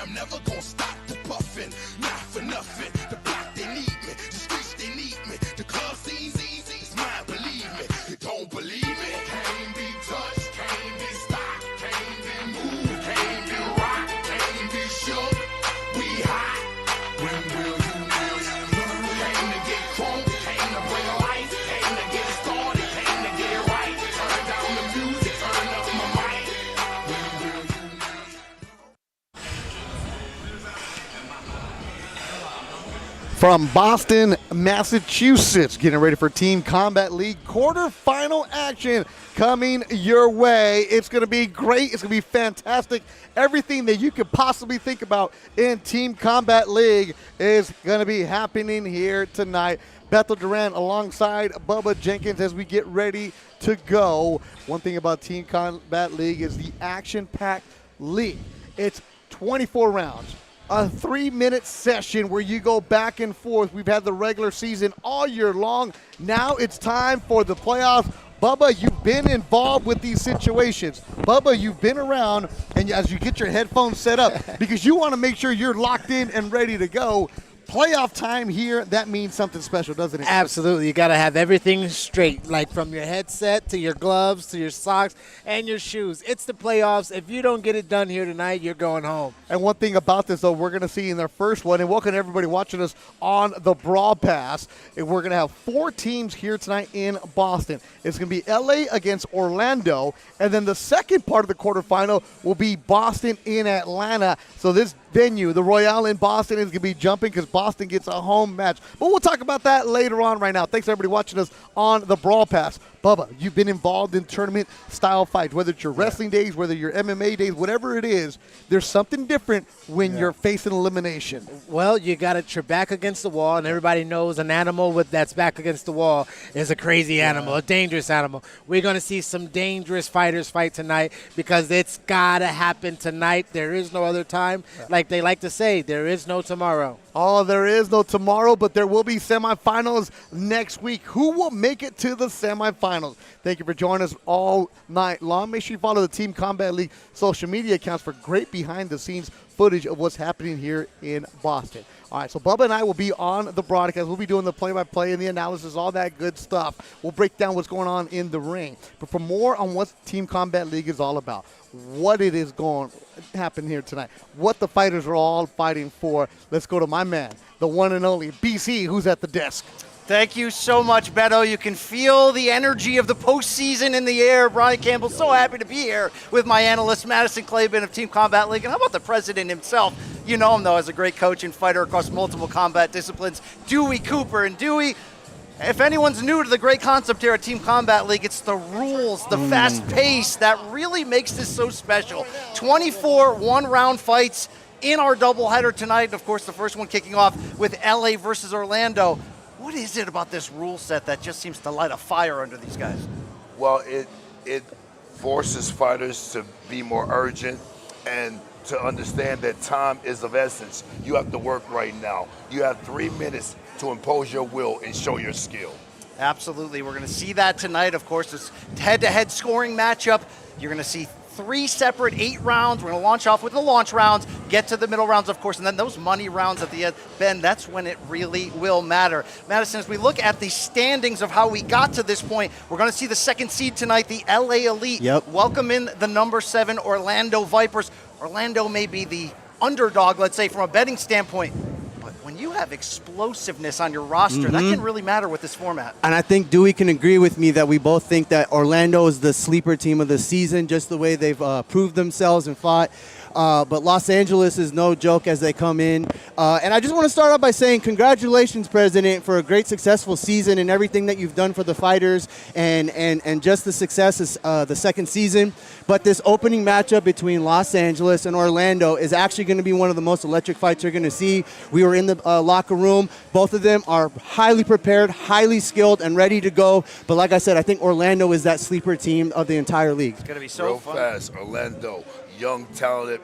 and I'm never gonna stop the buffing. Not for nothing. The block, they need me. The streets, they need me. The club scene's easy. It's mine, believe me. You don't believe me? Can't be touched, can't be stopped, can't be moved, can't be rocked, can't be shook. We hot. When will you learn? Came to get crunk, came to bring life, came to get started, came to get right. Turn down the music, turn up my mic. When will you learn? From Boston, Massachusetts, getting ready for Team Combat League quarterfinal action coming your way. It's going to be great. It's going to be fantastic. Everything that you could possibly think about in Team Combat League is going to be happening here tonight. Bethel Duran alongside Bubba Jenkins as we get ready to go. One thing about Team Combat League is the action-packed league. It's 24 rounds. A 3-minute session where you go back and forth. We've had the regular season all year long. Now it's time for the playoffs. Bubba, you've been involved with these situations. Bubba, you've been around, and as you get your headphones set up, because you want to make sure you're locked in and ready to go. Playoff time here, that means something special, doesn't it? Absolutely. You got to have everything straight, like from your headset to your gloves to your socks and your shoes. It's the playoffs. If you don't get it done here tonight, you're going home. And one thing about this, though, we're going to see in their first one, and welcome everybody watching us on the BrawlPass, and we're going to have 4 teams here tonight in Boston. It's going to be LA against Orlando, and then the second part of the quarterfinal will be Boston in Atlanta. So this venue, the Royale in Boston, is going to be jumping because Boston gets a home match. But we'll talk about that later on right now. Thanks, everybody, watching us on the BrawlPass. Bubba, you've been involved in tournament-style fights, whether it's your wrestling days, whether your MMA days, whatever it is, there's something different when you're facing elimination. Well, you got it. You're back against the wall, and everybody knows an animal that's back against the wall is a crazy animal, a dangerous animal. We're going to see some dangerous fighters fight tonight because it's got to happen tonight. There is no other time. Like they like to say, there is no tomorrow. Oh, there is no tomorrow, but there will be semifinals next week. Who will make it to the semifinals? Thank you for joining us all night long. Make sure you follow the Team Combat League social media accounts for great behind-the-scenes footage of what's happening here in Boston. All right, so Bubba and I will be on the broadcast. We'll be doing the play-by-play and the analysis, all that good stuff. We'll break down what's going on in the ring. But for more on what Team Combat League is all about, what it is going to happen here tonight, what the fighters are all fighting for, let's go to my man, the one and only BC, who's at the desk. Thank you so much, Beto. You can feel the energy of the postseason in the air. Brian Campbell, so happy to be here with my analyst, Madison Claiborne of Team Combat League. And how about the president himself? You know him, though, as a great coach and fighter across multiple combat disciplines, Dewey Cooper. And Dewey, if anyone's new to the great concept here at Team Combat League, it's the rules, the fast pace that really makes this so special. 24 one-round fights in our doubleheader tonight. Of course, the first one kicking off with LA versus Orlando. What is it about this rule set that just seems to light a fire under these guys? Well, it forces fighters to be more urgent and to understand that time is of essence. You have to work right now. You have 3 minutes to impose your will and show your skill. Absolutely. We're going to see that tonight. Of course, it's head-to-head scoring matchup. You're going to see 3 separate 8 rounds. We're going to launch off with the launch rounds, get to the middle rounds, of course, and then those money rounds at the end. Ben, that's when it really will matter. Madison, as we look at the standings of how we got to this point, we're going to see the second seed tonight, the LA Elite. Welcome in the number 7 Orlando Vipers. Orlando may be the underdog, let's say, from a betting standpoint. But when you have explosiveness on your roster, that can really matter with this format. And I think Dewey can agree with me that we both think that Orlando is the sleeper team of the season, just the way they've proved themselves and fought. But Los Angeles is no joke as they come in. And I just want to start off by saying congratulations, President, for a great, successful season and everything that you've done for the fighters and just the success of the second season. But this opening matchup between Los Angeles and Orlando is actually going to be one of the most electric fights you're going to see. We were in the locker room. Both of them are highly prepared, highly skilled, and ready to go. But like I said, I think Orlando is that sleeper team of the entire league. It's going to be so Real fun. fast, Orlando. young, talented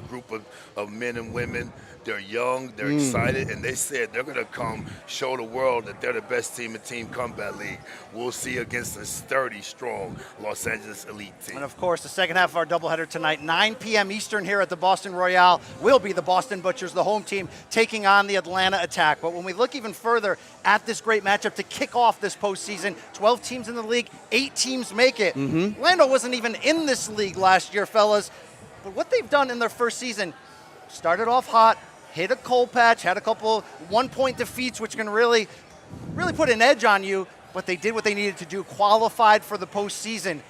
group of men and women. They're young, they're excited, and they said they're going to come show the world that they're the best team in Team Combat League. We'll see against a sturdy, strong Los Angeles elite team. And, of course, the second half of our doubleheader tonight, 9 p.m. Eastern here at the Boston Royale, will be the Boston Butchers, the home team, taking on the Atlanta Attack. But when we look even further at this great matchup to kick off this postseason, 12 teams in the league, 8 teams make it. Orlando wasn't even in this league last year, fellas. But what they've done in their first season, started off hot, hit a cold patch, had a couple one-point defeats, which can really put an edge on you, but they did what they needed to do, qualified for the postseason.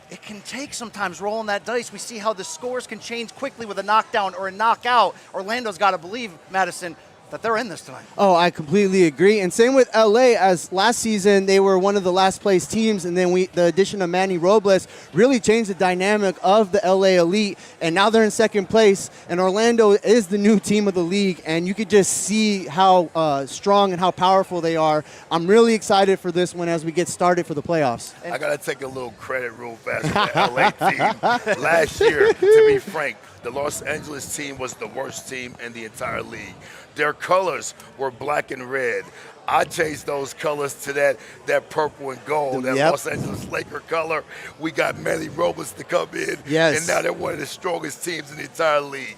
It can take sometimes rolling that dice. We see how the scores can change quickly with a knockdown or a knockout. Orlando's got to believe, Madison, that they're in this tonight. Oh, I completely agree. And same with LA, as last season they were one of the last place teams, and then the addition of Manny Robles really changed the dynamic of the LA Elite, and now they're in second place, and Orlando is the new team of the league, and you could just see how strong and how powerful they are. I'm really excited for this one as we get started for the playoffs. I got to take a little credit real fast for the LA team. Last year, to be frank, the Los Angeles team was the worst team in the entire league. Their colors were black and red. I changed those colors to that purple and gold, that Los Angeles Laker color. We got Manny Robles to come in, and now they're one of the strongest teams in the entire league.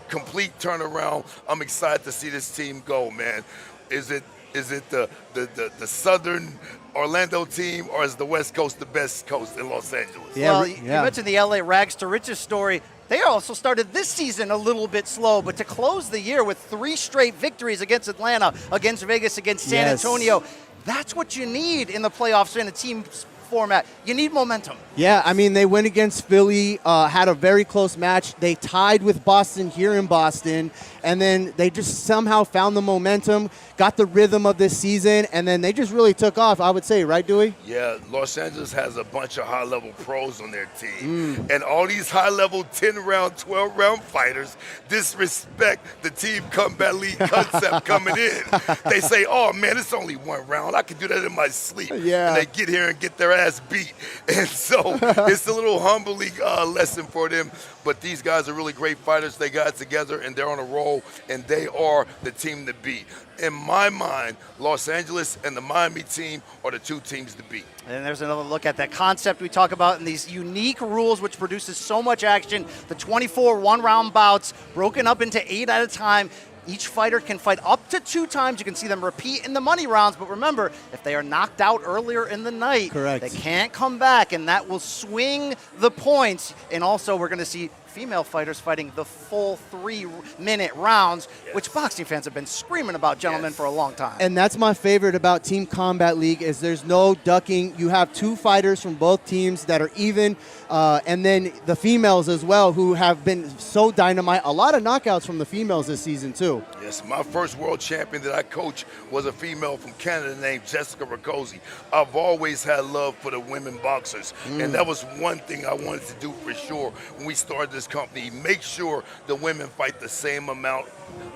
Complete turnaround. I'm excited to see this team go, man. Is it the Southern Orlando team, or is the West Coast the best coast in Los Angeles? Well, you mentioned the LA Rags to Riches story. They also started this season a little bit slow, but to close the year with 3 straight victories against Atlanta, against Vegas, against San Antonio, that's what you need in the playoffs in a team format. You need momentum. Yeah, I mean, they went against Philly, had a very close match. They tied with Boston here in Boston, and then they just somehow found the momentum, got the rhythm of this season, and then they just really took off, I would say, right, Dewey? Yeah, Los Angeles has a bunch of high-level pros on their team, and all these high-level 10-round, 12-round fighters disrespect the Team Combat League concept coming in. They say, oh, man, it's only 1 round. I can do that in my sleep. Yeah. And they get here and get their ass beat. And so it's a little humbling lesson for them. But these guys are really great fighters. They got together, and they're on a roll, and they are the team to beat. In my mind, Los Angeles and the Miami team are the 2 teams to beat. And there's another look at that concept we talk about in these unique rules, which produces so much action. The 24 one-round bouts broken up into 8 at a time. Each fighter can fight up to 2 times. You can see them repeat in the money rounds. But remember, if they are knocked out earlier in the night, they can't come back, and that will swing the points. And also, we're going to see female fighters fighting the full 3-minute rounds, which boxing fans have been screaming about, gentlemen, for a long time. And that's my favorite about Team Combat League is there's no ducking. You have 2 fighters from both teams that are even, and then the females as well, who have been so dynamite. A lot of knockouts from the females this season, too. Yes, my first world champion that I coached was a female from Canada named Jessica Rakosi. I've always had love for the women boxers, and that was one thing I wanted to do for sure when we started this company. Make sure the women fight the same amount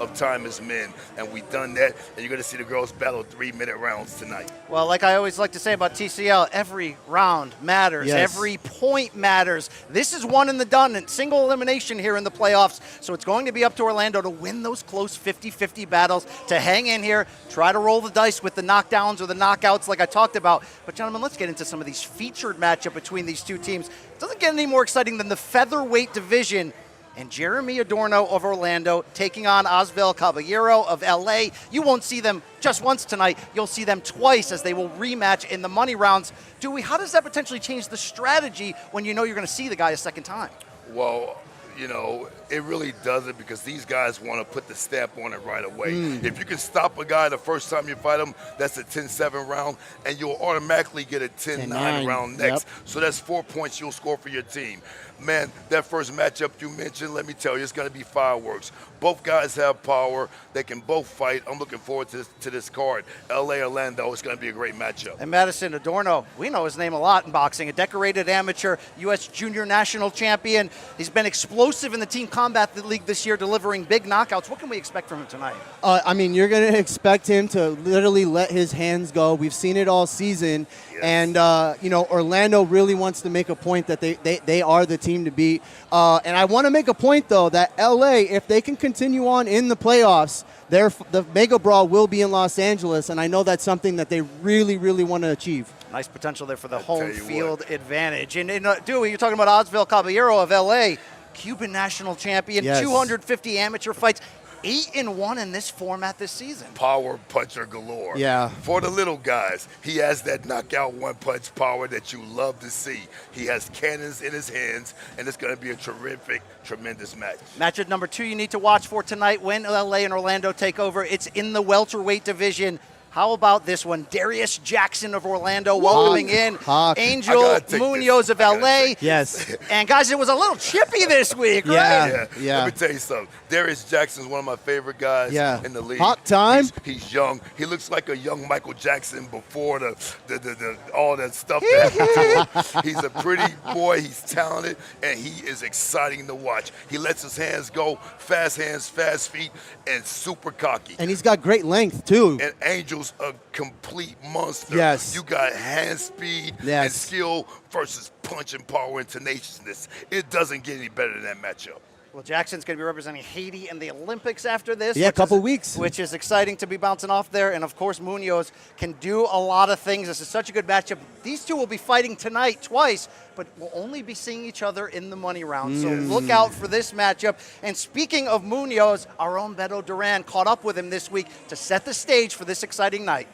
of time as men, and we've done that, and you're going to see the girls battle 3-minute rounds tonight. Well, like I always like to say about TCL, every round matters. Every point matters. This is one and the done, and single elimination here in the playoffs, so it's going to be up to Orlando to win those close 50-50 battles, to hang in here, try to roll the dice with the knockdowns or the knockouts like I talked about. But gentlemen, let's get into some of these featured matchup between these 2 teams. It doesn't get any more exciting than the featherweight division, and Jeremy Adorno of Orlando taking on Osvel Caballero of LA. You won't see them just once tonight. You'll see them twice as they will rematch in the money rounds. Dewey, how does that potentially change the strategy when you know you're going to see the guy a second time? Well, you know, it really doesn't, because these guys want to put the stamp on it right away. If you can stop a guy the first time you fight him, that's a 10-7 round, and you'll automatically get a 10-9 round next. So that's 4 points you'll score for your team. Man, that first matchup you mentioned, let me tell you, it's going to be fireworks. Both guys have power. They can both fight. I'm looking forward to this card. LA, Orlando, it's going to be a great matchup. And Madison Adorno, we know his name a lot in boxing. A decorated amateur, U.S. junior national champion. He's been explosive in the Team Combat League this year, delivering big knockouts. What can we expect from him tonight? I mean, you're going to expect him to literally let his hands go. We've seen it all season. And, you know, Orlando really wants to make a point that they are the team team to beat. And I want to make a point, though, that LA, if they can continue on in the playoffs, the Mega Brawl will be in Los Angeles, and I know that's something that they really, really want to achieve. Nice potential there for the home field advantage. And Dewey, you're talking about Osvel Caballero of LA, Cuban national champion, Yes. 250 amateur fights, 8-1 in this format this season. Power puncher galore. Yeah. For the little guys, he has that knockout one-punch power that you love to see. He has cannons in his hands, and it's going to be a terrific, tremendous match. Matchup number 2 you need to watch for tonight when LA and Orlando take over. It's in the welterweight division. How about this one? Darius Jackson of Orlando welcoming in Angel Munoz of LA. Yes. And guys, it was a little chippy this week, right? Yeah. Let me tell you something. Darius Jackson's one of my favorite guys in the league. Hot time. He's young. He looks like a young Michael Jackson before the all that stuff that happened to him. He's a pretty boy. He's talented, and he is exciting to watch. He lets his hands go, fast hands, fast feet, and super cocky. And he's got great length, too. And Angel's a complete monster. Yes. You got hand speed and skill versus punch and power and tenaciousness. It doesn't get any better than that matchup. Well, Jackson's going to be representing Haiti in the Olympics after this. Yeah, a couple weeks. Which is exciting to be bouncing off there. And, of course, Munoz can do a lot of things. This is such a good matchup. These two will be fighting tonight twice, but we'll only be seeing each other in the money round. So look out for this matchup. And speaking of Munoz, our own Beto Duran caught up with him this week to set the stage for this exciting night.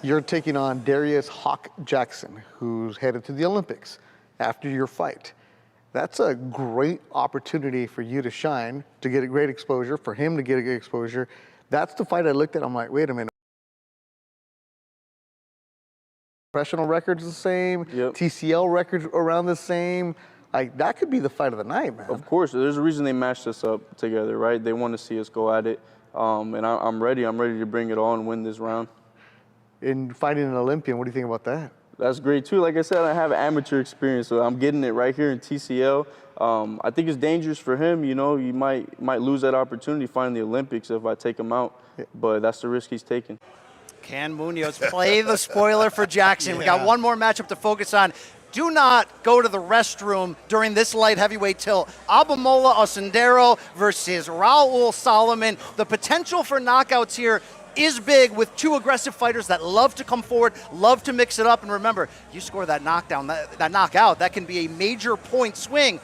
You're taking on Darius Hawk Jackson, who's headed to the Olympics after your fight. That's a great opportunity for you to shine, to get a great exposure, for him to get a good exposure. That's the fight I looked at. I'm like, wait a minute. Professional records the same, TCL records around the same. Like, that could be the fight of the night, man. Of course, there's a reason they matched us up together, right? They want to see us go at it, and I'm ready. I'm ready to bring it all and win this round. In fighting an Olympian, what do you think about that? That's great, too. Like I said, I have amateur experience, so I'm getting it right here in TCL. I think it's dangerous for him. You know, you might lose that opportunity fighting the Olympics if I take him out, but that's the risk he's taking. Can Munoz play the spoiler for Jackson? We got one more matchup to focus on. Do not go to the restroom during this light heavyweight tilt. Abamola Osundero versus Raul Solomon. The potential for knockouts here is big with two aggressive fighters that love to come forward, love to mix it up. And remember, you score that knockdown, that knockout, that can be a major point swing.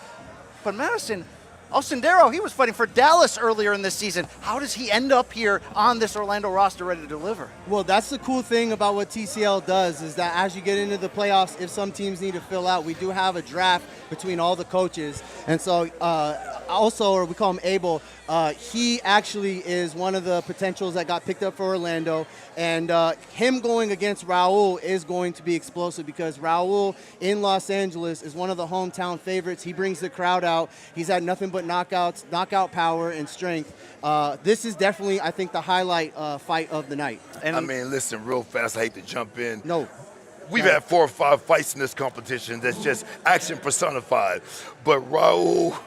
But Madison, Osundero, he was fighting for Dallas earlier in this season. How does he end up here on this Orlando roster ready to deliver? Well, that's the cool thing about what TCL does is that as you get into the playoffs, if some teams need to fill out, we do have a draft between all the coaches. And so also, or we call him Abel, he actually is one of the potentials that got picked up for Orlando. And him going against Raul is going to be explosive because Raul in Los Angeles is one of the hometown favorites. He brings the crowd out. He's had nothing but knockouts, knockout power, and strength. This is definitely, I think, the highlight fight of the night. And I mean, listen, real fast, I hate to jump in. No. We've had 4 or 5 fights in this competition that's just action personified. But Raul,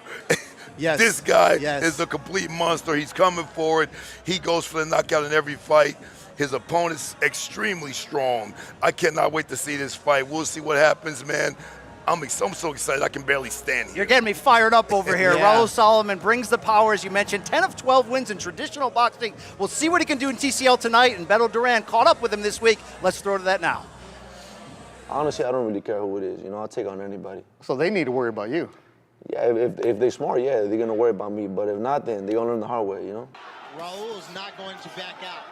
this guy is a complete monster. He's coming forward. He goes for the knockout in every fight. His opponent's extremely strong. I cannot wait to see this fight. We'll see what happens, man. I'm so excited I can barely stand here. You're getting me fired up over here. Raul Solomon brings the power, as you mentioned. 10 of 12 wins in traditional boxing. We'll see what he can do in TCL tonight, and Beto Duran caught up with him this week. Let's throw to that now. Honestly, I don't really care who it is. You know, I'll take on anybody. So they need to worry about you. Yeah, if they're smart, yeah, they're going to worry about me. But if not, then they're going to learn the hard way, you know? Raul is not going to back out.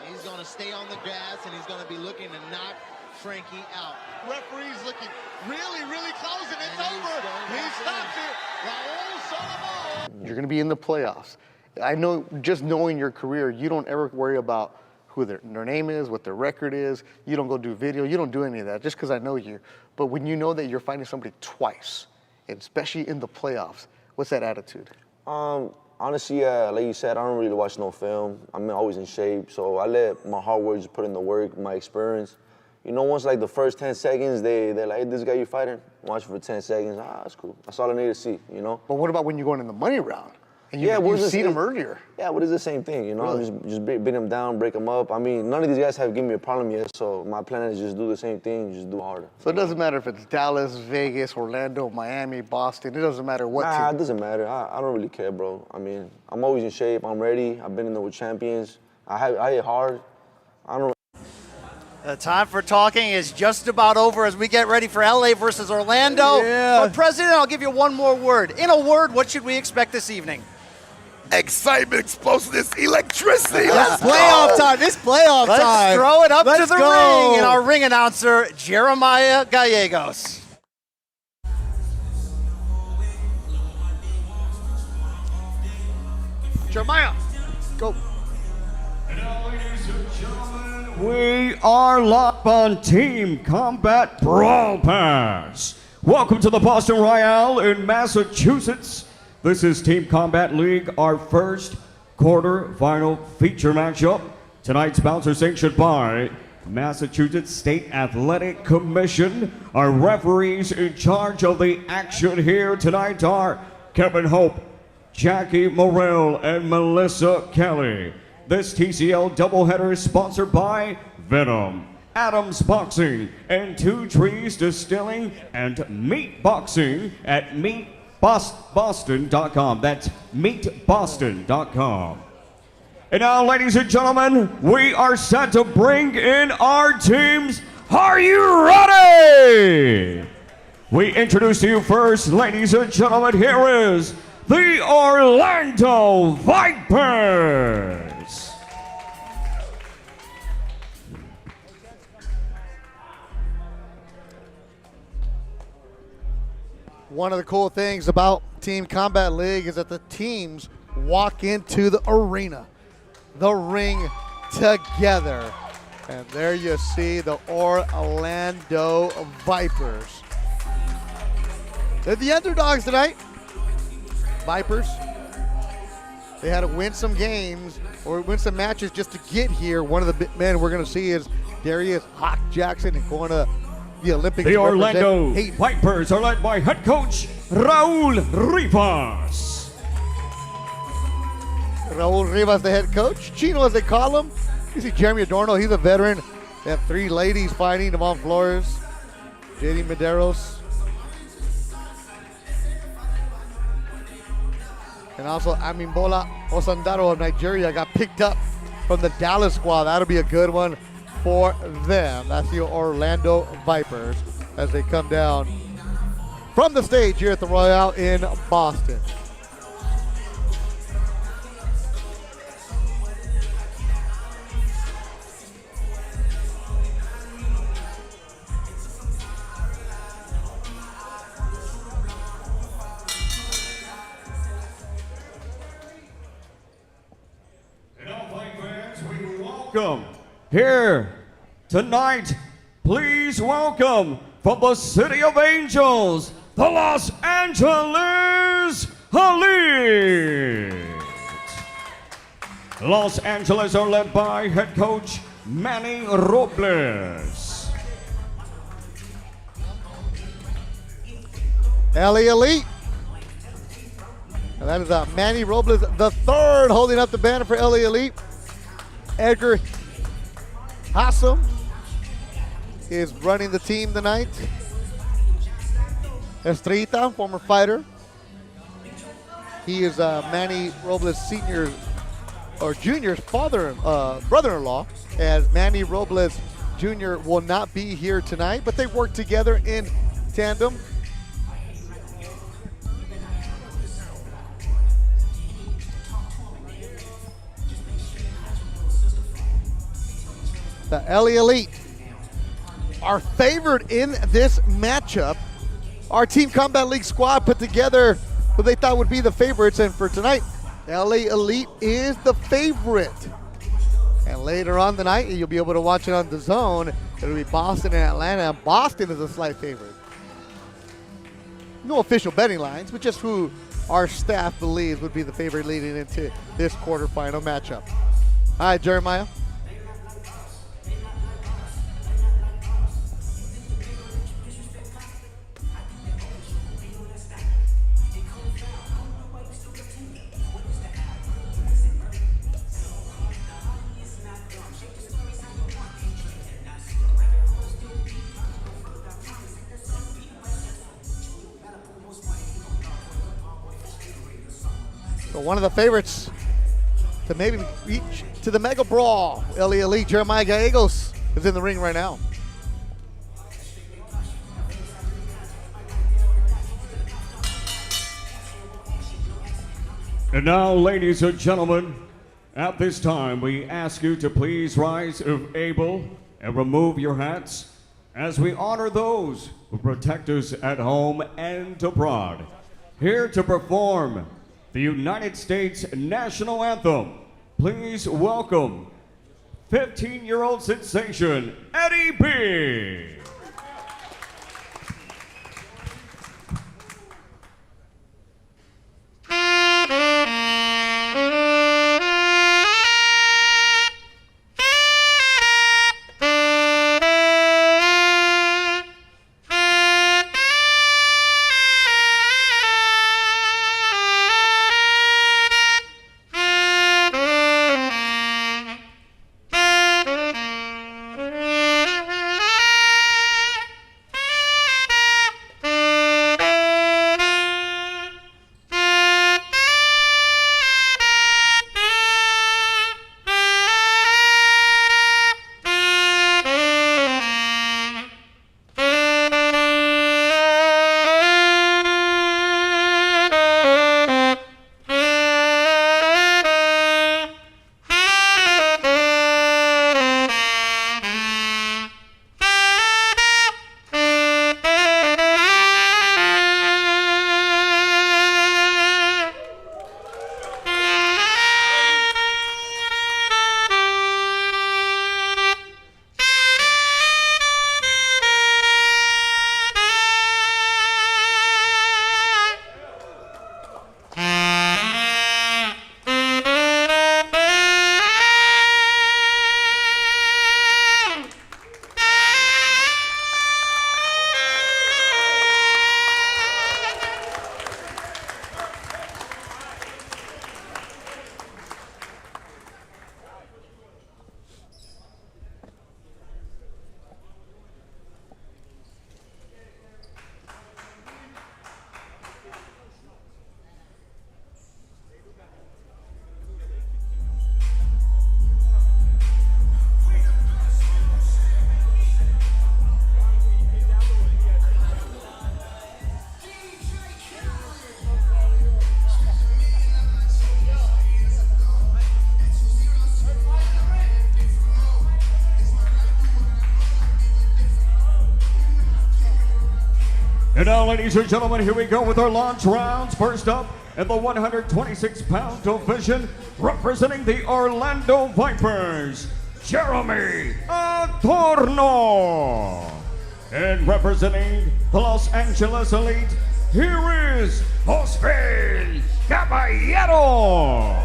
He's going to stay on the gas, and he's going to be looking to knock Frankie out. Referee's looking really, really close, and it's over. He stops it. Raul Solomon. You're going to be in the playoffs. I know, just knowing your career, you don't ever worry about who their name is, what their record is. You don't go do video. You don't do any of that just because I know you. But when you know that you're fighting somebody twice, and especially in the playoffs, what's that attitude? Honestly, like you said, I don't really watch no film. I'm always in shape, so I let my hard work just put in the work, my experience. You know, once like the first 10 seconds, they're like, hey, this guy you fighting? Watch for 10 seconds. That's cool. That's all I need to see, you know? But what about when you're going in the money round? And you've seen them earlier. Yeah, what is the same thing, you know? Really? Just beat them down, break them up. I mean, none of these guys have given me a problem yet, so my plan is just do the same thing, just do harder. So it doesn't matter if it's Dallas, Vegas, Orlando, Miami, Boston. It doesn't matter what team. It doesn't matter. I don't really care, bro. I mean, I'm always in shape. I'm ready. I've been in there with champions. I hit hard. I don't. The time for talking is just about over as we get ready for LA versus Orlando. Yeah. But President, I'll give you one more word. In a word, what should we expect this evening? Excitement, explosiveness, electricity. It's playoff time. It's playoff Let's time. throw it up to Let's the go. ring. And our ring announcer, Jeremiah Gallegos. Jeremiah, go. We are live on Team Combat Brawl Pass. Welcome to the Boston Royale in Massachusetts. This is Team Combat League, our first quarter-final feature matchup. Tonight's bouts are sanctioned by Massachusetts State Athletic Commission. Our referees in charge of the action here tonight are Kevin Hope, Jackie Morrell, and Melissa Kelly. This TCL doubleheader is sponsored by Venom, Adams Boxing, and Two Trees Distilling and Meat Boxing at meatboston.com. That's meatboston.com. And now, ladies and gentlemen, we are set to bring in our teams. Are you ready? We introduce to you first, ladies and gentlemen, here is the Orlando Vipers. One of the cool things about Team Combat League is that the teams walk into the arena, the ring together. And there you see the Orlando Vipers. They're the underdogs tonight. Vipers. They had to win some games or win some matches just to get here. One of the big men we're going to see is Darius Hawk Jackson and going to the Olympics. The Orlando Vipers are led by head coach Raul Rivas. Raul Rivas, the head coach. Chino, as they call him. You see Jeremy Adorno, he's a veteran. They have three ladies fighting, Yvonne Flores, JD Medeiros. And also Amimbola Osandaro of Nigeria got picked up from the Dallas squad. That'll be a good one for them. That's the Orlando Vipers as they come down from the stage here at the Royale in Boston. And all fight fans, we welcome here tonight, please welcome from the City of Angels, the Los Angeles Elite. Los Angeles are led by head coach Manny Robles. LA Elite. And that is Manny Robles the third holding up the banner for LA Elite. Edgar Hassam is running the team tonight. Estrita, former fighter. He is Manny Robles Sr. or Jr.'s brother-in-law, as Manny Robles Jr. will not be here tonight, but they work together in tandem. The LA Elite are favored in this matchup. Our Team Combat League squad put together what they thought would be the favorites, and for tonight, LA Elite is the favorite. And later on tonight, you'll be able to watch it on the Zone. It'll be Boston and Atlanta, and Boston is a slight favorite. No official betting lines, but just who our staff believes would be the favorite leading into this quarterfinal matchup. All right, Jeremiah. So one of the favorites to maybe reach to the Mega Brawl. LA Elite Jeremiah Gallegos is in the ring right now. And now, ladies and gentlemen, at this time, we ask you to please rise if able and remove your hats as we honor those who protect us at home and abroad. Here to perform the United States National Anthem, please welcome 15-year-old sensation, Eddie B. And now, ladies and gentlemen, here we go with our launch rounds. First up, in the 126-pound division, representing the Orlando Vipers, Jeremy Adorno. And representing the Los Angeles Elite, here is Osvel Caballero.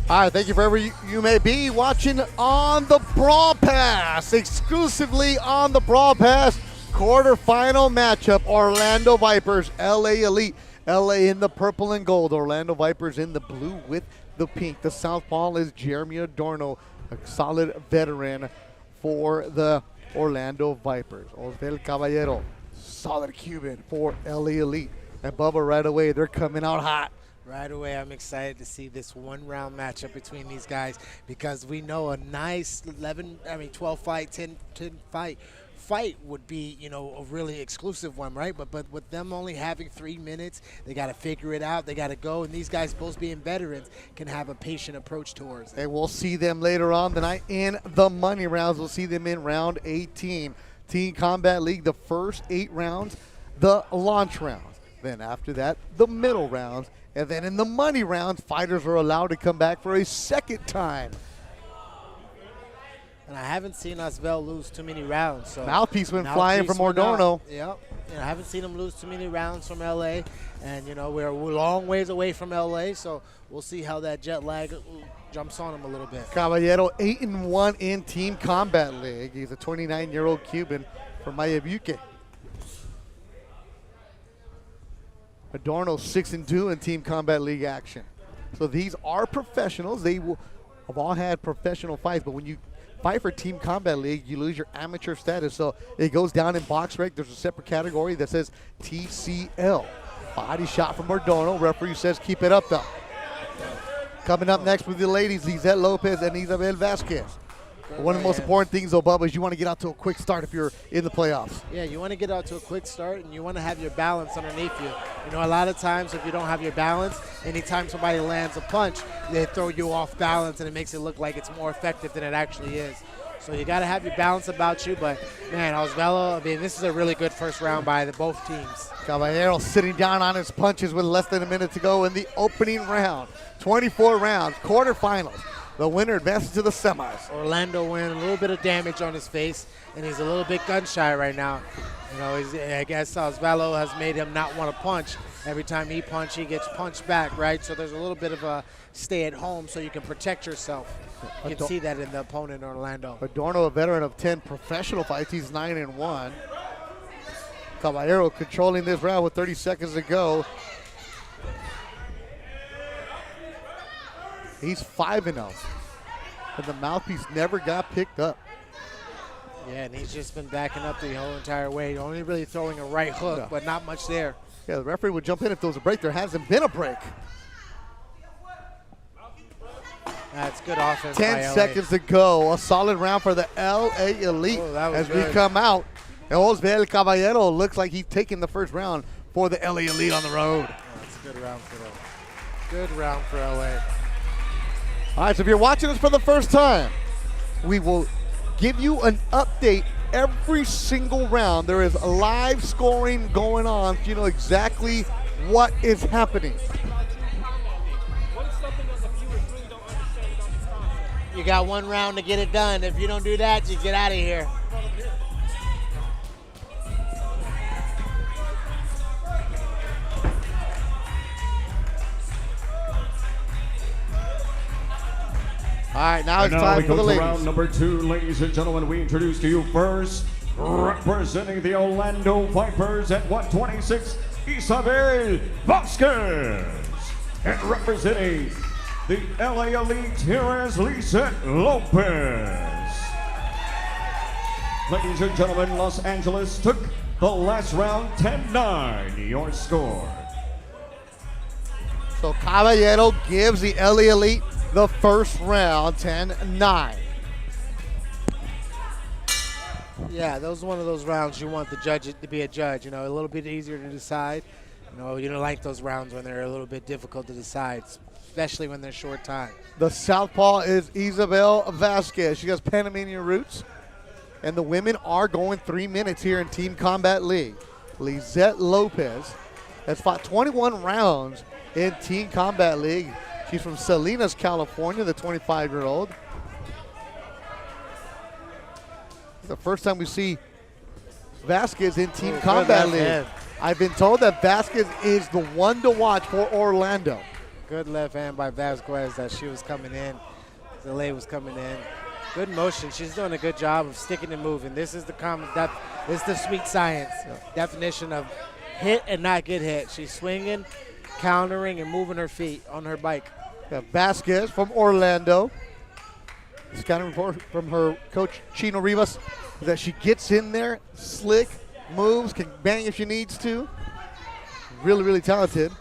All right, thank you wherever you may be watching on the BrawlPass, exclusively on the BrawlPass quarterfinal matchup. Orlando Vipers, LA Elite. LA in the purple and gold. Orlando Vipers in the blue with the pink. The southpaw is Jeremy Adorno, a solid veteran for the Orlando Vipers. Osvel Caballero, solid Cuban for LA Elite. And Bubba, right away, they're coming out hot. Right away, I'm excited to see this one-round matchup between these guys because we know a nice 12 fight, 10 fight would be, a really exclusive one, right? But with them only having 3 minutes, they got to figure it out. They got to go, and these guys, both being veterans, can have a patient approach towards it. And we'll see them later on tonight in the money rounds. We'll see them in round 18. Team Combat League, the first 8 rounds, the launch rounds. Then after that, the middle rounds. And then in the money rounds, fighters are allowed to come back for a second time. And I haven't seen Osvel lose too many rounds. So Mouthpiece went flying from Adorno. Yep. I haven't seen him lose too many rounds from LA. And, we're a long ways away from LA, so we'll see how that jet lag jumps on him a little bit. Caballero 8-1 in Team Combat League. He's a 29-year-old Cuban from Mayabuque. Adorno 6-2 in Team Combat League action. So these are professionals. They have all had professional fights, but when you fight for Team Combat League, you lose your amateur status. So it goes down in box rec. There's a separate category that says TCL. Body shot from Adorno. Referee says keep it up, though. Coming up next with the ladies, Lizette Lopez and Issabel Vasquez. One of the most important things, though, Bubba, is you want to get out to a quick start if you're in the playoffs. Yeah, you want to get out to a quick start, and you want to have your balance underneath you. You know, a lot of times if you don't have your balance, anytime somebody lands a punch, they throw you off balance, and it makes it look like it's more effective than it actually is. So you got to have your balance about you. But, man, Osvel, I mean, this is a really good first round by both teams. Caballero sitting down on his punches with less than a minute to go in the opening round. 24 rounds, quarterfinals. The winner advances to the semis. Orlando wearing a little bit of damage on his face, and he's a little bit gun shy right now. You know, I guess Osvaldo has made him not want to punch. Every time he punches, he gets punched back, right? So there's a little bit of a stay at home so you can protect yourself. You can see that in the opponent, Orlando. Adorno, a veteran of 10 professional fights. He's 9-1. Caballero controlling this round with 30 seconds to go. He's 5-0. And the mouthpiece never got picked up. Yeah, and he's just been backing up the whole entire way. Only really throwing a right hook, but not much there. Yeah, the referee would jump in if there was a break. There hasn't been a break. That's good offense. 10 seconds to go. A solid round for the LA Elite as good. we come out. Osvel Caballero looks like he's taking the first round for the LA Elite on the road. Oh, that's a good round for them. Good round for LA. All right, so if you're watching us for the first time, we will give you an update every single round. There is a live scoring going on, so you know exactly what is happening. You got one round to get it done. If you don't do that, you get out of here. All right, now it's now time we for go the to ladies. round number 2, ladies and gentlemen. We introduce to you first, representing the Orlando Vipers at 126, Issabel Vasquez. And representing the LA Elite, here is Lizette Lopez. Ladies and gentlemen, Los Angeles took the last round 10-9. Your score. So Caballero gives the LA Elite the first round, 10-9. Yeah, those are one of those rounds you want the judge to be a judge. You know, a little bit easier to decide. You don't like those rounds when they're a little bit difficult to decide, especially when they're short time. The southpaw is Issabel Vasquez. She has Panamanian roots. And the women are going 3 minutes here in Team Combat League. Lizette Lopez has fought 21 rounds in Team Combat League. She's from Salinas, California, the 25-year-old. The first time we see Vasquez in Team Combat League. I've been told that Vasquez is the one to watch for Orlando. Good left hand by Vasquez that she was coming in. LA was coming in. Good motion. She's doing a good job of sticking and moving. This is this is the sweet science definition of hit and not get hit. She's swinging, countering, and moving her feet on her bike. Vasquez from Orlando. This kind of report from her coach, Chino Rivas, that she gets in there, slick, moves, can bang if she needs to. Really, really talented.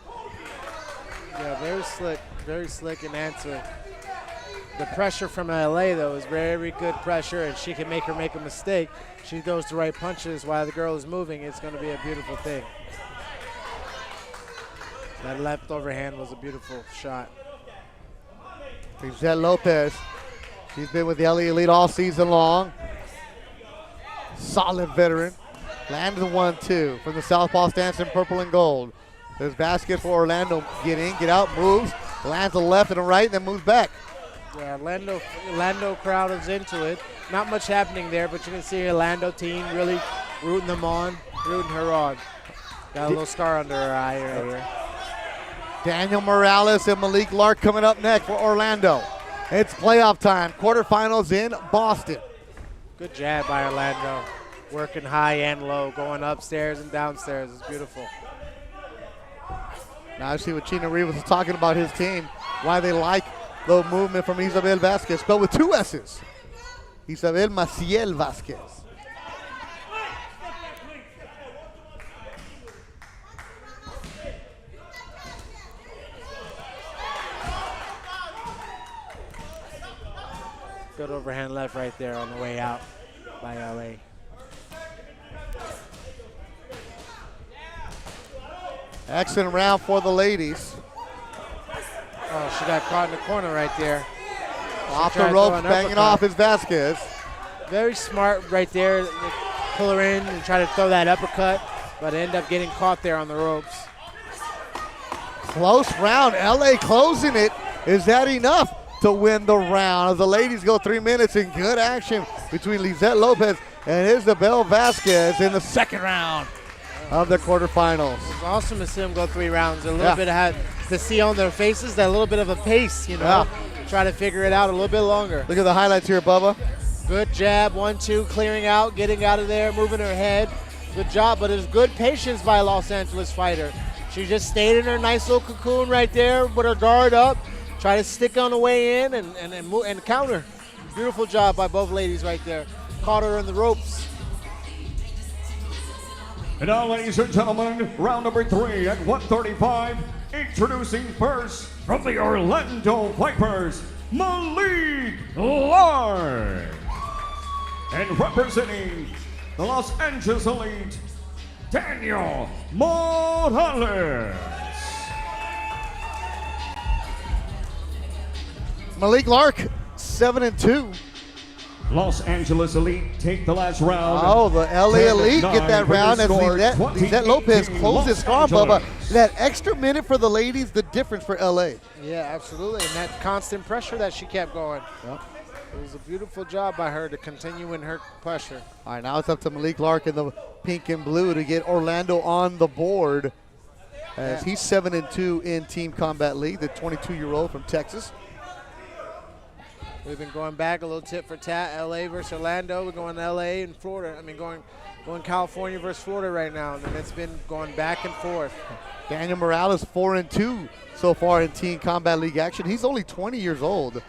Yeah, very slick in answering. The pressure from LA, though, is very good pressure, and she can make her make a mistake. She throws the right punches while the girl is moving. It's going to be a beautiful thing. That left overhand was a beautiful shot. Lizette Lopez, she's been with the LA Elite all season long. Solid veteran. Lands a 1-2 from the southpaw stance in purple and gold. There's Vasquez for Orlando. Get in, get out, moves. Lands a left and a right, then moves back. Yeah, Orlando crowd is into it. Not much happening there, but you can see Orlando team really rooting her on. Got a little scar under her eye right here. Daniel Morales and Malik Lark coming up next for Orlando. It's playoff time. Quarterfinals in Boston. Good jab by Orlando. Working high and low, going upstairs and downstairs. It's beautiful. Now I see what Chino Rivas was talking about his team, why they like the movement from Issabel Vasquez, spelled with 2 S's. Issabel Maciel Vasquez. Good overhand left right there on the way out by LA. Excellent round for the ladies. Oh, she got caught in the corner right there. Off the tried ropes, throwing an banging uppercut. off is Vasquez. Very smart right there. They pull her in and try to throw that uppercut, but end up getting caught there on the ropes. Close round. LA closing it. Is that enough to win the round? As the ladies go 3 minutes in good action between Lizette Lopez and Issabel Vasquez in the second round of the quarterfinals. It's awesome to see them go 3 rounds. A little bit had to see on their faces that little bit of a pace, you know. Try to figure it out a little bit longer. Look at the highlights here, Bubba. Good jab, 1-2, clearing out, getting out of there, moving her head. Good job, but it was good patience by a Los Angeles fighter. She just stayed in her nice little cocoon right there with her guard up, try to stick on the way in and counter. Beautiful job by both ladies right there. Caught her in the ropes. And now, ladies and gentlemen, round number 3 at 135. Introducing first from the Orlando Vipers, Malik Lark. And representing the Los Angeles Elite, Daniel Morales. Malik Lark, 7-2. Los Angeles Elite take the last round. Oh, the LA Elite get that 10-9 round as score, Lizette Lopez 20-18 closes strong, Los Bubba. Angeles. That extra minute for the ladies, the difference for LA. Yeah, absolutely, and that constant pressure that she kept going. Yep. It was a beautiful job by her to continue in her pressure. All right, now it's up to Malik Lark in the pink and blue to get Orlando on the board as he's 7-2 in Team Combat League, the 22-year-old from Texas. We've been going back a little tit for tat, LA versus Orlando. We're going LA and Florida. I mean, going California versus Florida right now, and it's been going back and forth. Daniel Morales 4-2 so far in Team Combat League action. He's only 20 years old.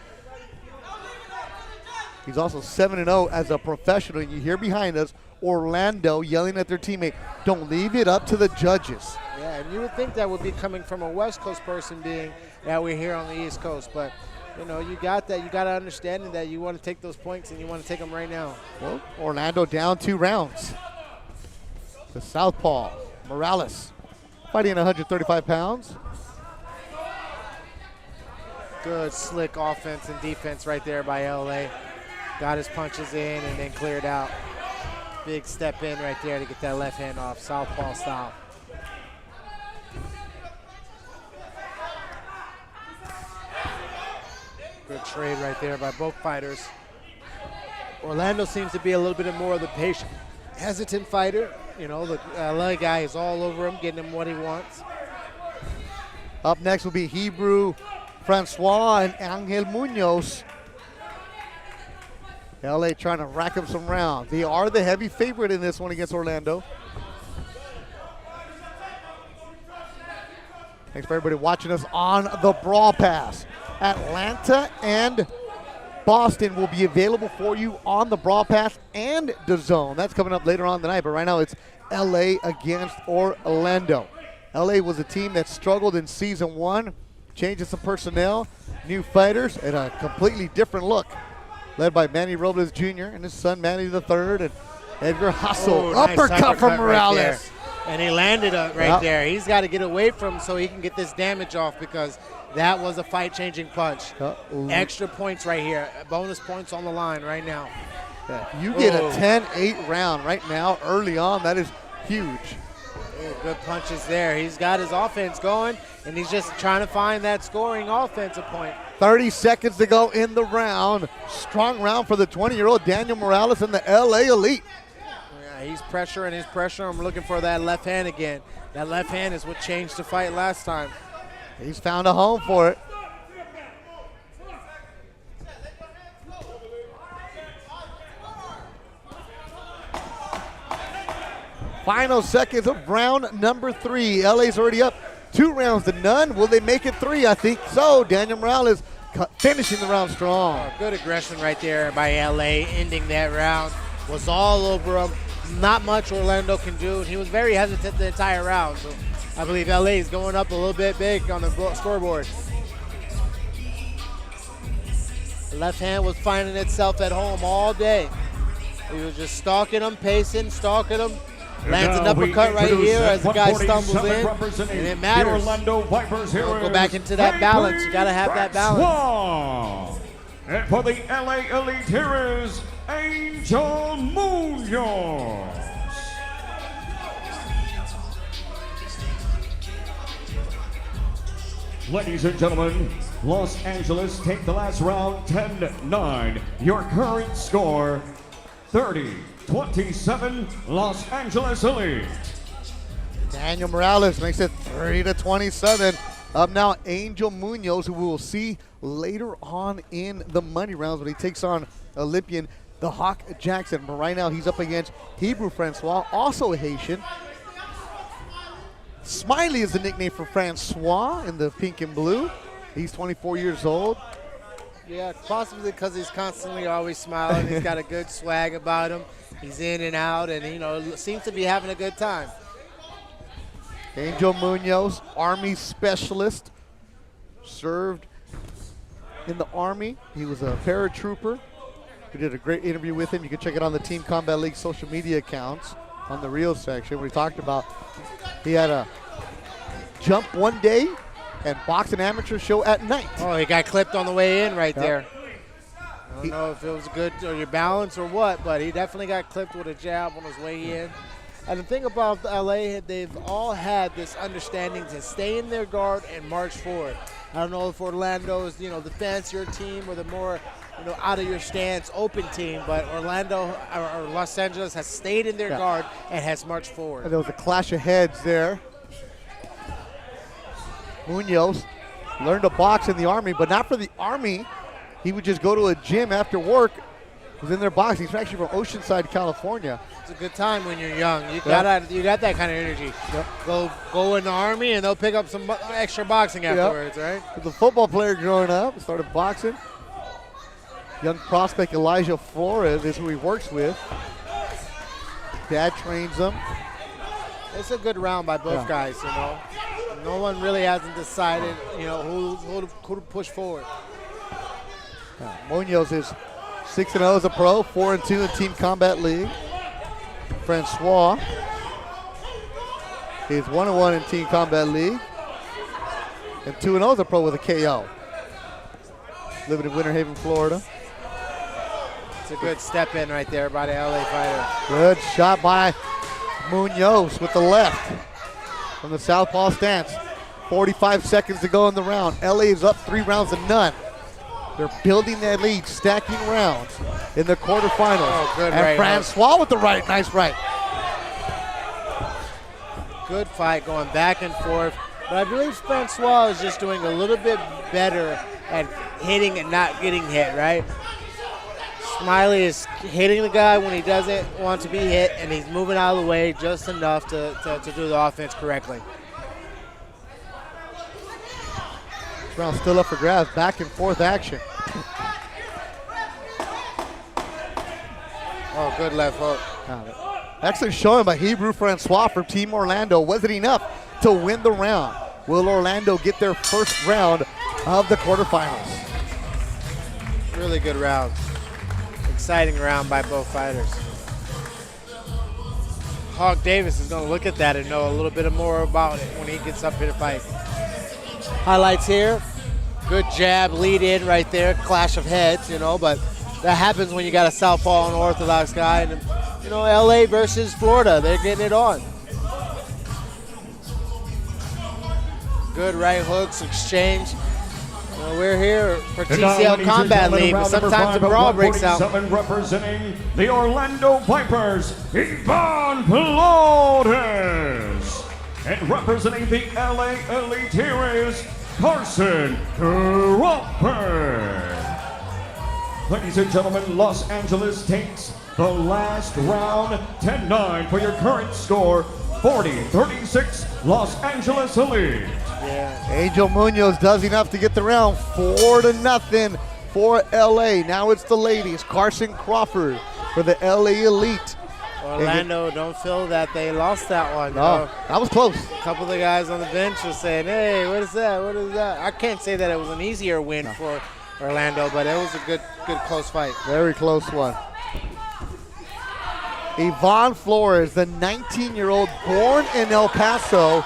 He's also 7-0 as a professional. And you hear behind us Orlando yelling at their teammate, don't leave it up to the judges. Yeah, and you would think that would be coming from a West Coast person being that we're here on the East Coast, but you know, you got that. You got to understand that you want to take those points and you want to take them right now. Well, Orlando down 2 rounds. The southpaw, Morales, fighting at 135 pounds. Good, slick offense and defense right there by LA. Got his punches in and then cleared out. Big step in right there to get that left hand off, southpaw style. Good trade right there by both fighters. Orlando seems to be a little bit more of the patient, hesitant fighter. You know, the LA guy is all over him, getting him what he wants. Up next will be Hebreux, Francois, and Angel Munoz. LA trying to rack up some rounds. They are the heavy favorite in this one against Orlando. Thanks for everybody watching us on the BrawlPass. Atlanta and Boston will be available for you on the BrawlPass and DAZN. That's coming up later on tonight, but right now it's LA against Orlando. LA was a team that struggled in season 1, changing some personnel, new fighters, and a completely different look. Led by Manny Robles Jr. and his son Manny III and Edgar Hustle. Nice uppercut from right Morales. there. And he landed right there. He's got to get away from him so he can get this damage off because that was a fight-changing punch. Extra points right here. Bonus points on the line right now. Yeah, you get a 10-8 round right now early on. That is huge. Good punches there. He's got his offense going, and he's just trying to find that scoring offensive point. 30 seconds to go in the round. Strong round for the 20-year-old Daniel Morales and the LA Elite. Yeah, he's pressuring his pressure. I'm looking for that left hand again. That left hand is what changed the fight last time. He's found a home for it. Final seconds of round number 3. LA's already up 2 rounds to none. Will they make it 3? I think so. Daniel Morales finishing the round strong. Good aggression right there by LA, ending that round. Was all over him. Not much Orlando can do. He was very hesitant the entire round. So I believe LA is going up a little bit big on the scoreboard. The left hand was finding itself at home all day. He was just stalking him, pacing, stalking him. Lands an uppercut right here as the guy stumbles in, and it matters. Go back into that balance. You got to have that balance. And for the LA Elite here is Angel Munoz. Ladies and gentlemen, Los Angeles take the last round 10-9. Your current score 30-27 Los Angeles Elite. Daniel Morales makes it 30-27. Up now, Angel Munoz, who we will see later on in the money rounds when he takes on Olympian the Hawk Jackson. But right now, he's up against Hebreux Francois, also a Haitian. Smiley is the nickname for Francois in the pink and blue. He's 24 years old. Yeah, possibly because he's constantly always smiling. He's got a good swag about him. He's in and out, and seems to be having a good time. Angel Munoz, Army specialist, served in the Army. He was a paratrooper. We did a great interview with him. You can check it on the Team Combat League social media accounts on the Rio section. We talked about he had a jump one day and box an amateur show at night. Oh, he got clipped on the way in right there. I don't know if it was good or your balance or what, but he definitely got clipped with a jab on his way in. And the thing about LA, they've all had this understanding to stay in their guard and march forward. I don't know if Orlando is, the fancier team or the more, out of your stance open team, but Orlando or Los Angeles has stayed in their guard and has marched forward. And there was a clash of heads there. Munoz learned to box in the Army, but not for the Army. He would just go to a gym after work. He was in their boxing. He's actually from Oceanside, California. It's a good time when you're young. You got that kind of energy. Yep. Go in the Army, and they'll pick up some extra boxing afterwards, right? As a football player growing up, started boxing. Young prospect Elijah Flores is who he works with. Dad trains him. It's a good round by both guys, No one really hasn't decided, who to push forward. Munoz is 6-0 as a pro, 4-2 in Team Combat League. Francois is 1-1 in Team Combat League. And 2-0 as a pro with a KO. Living in Winter Haven, Florida. It's a good step in right there by the LA fighter. Good shot by Munoz with the left from the southpaw stance. 45 seconds to go in the round. LA is up 3-0. They're building that lead, stacking rounds in the quarterfinals. Oh, good and right Francois with the right, nice right. Good fight going back and forth. But I believe Francois is just doing a little bit better at hitting and not getting hit, right? Smiley is hitting the guy when he doesn't want to be hit, and he's moving out of the way just enough to do the offense correctly. This round still up for grabs, back and forth action. Oh, good left hook. Excellent showing by Hebreux Francois from Team Orlando. Wasn't enough to win the round. Will Orlando get their first round of the quarterfinals? Really good round. Exciting round by both fighters. Hawk Davis is going to look at that and know a little bit more about it when he gets up here to fight. Highlights here. Good jab, lead in right there. Clash of heads, but that happens when you got a southpaw and orthodox guy. And, LA versus Florida, they're getting it on. Good right hooks, exchange. We're here for TCL Combat League, but sometimes the brawl breaks out. Representing the Orlando Vipers, Yvonne Flores. And representing the LA Elite here is Carson Crawford. Ladies and gentlemen, Los Angeles takes the last round, 10-9 for your current score, 40-36, Los Angeles Elite. Yeah. Angel Munoz does enough to get the round. 4-0 for LA. Now it's the ladies. Carson Crawford for the LA Elite. Orlando don't feel that they lost that one. No, that was close. A couple of the guys on the bench were saying, hey, what is that? What is that? I can't say that it was an easier win for Orlando, but it was a good close fight. Very close one. Yvonne Flores, the 19-year-old born in El Paso,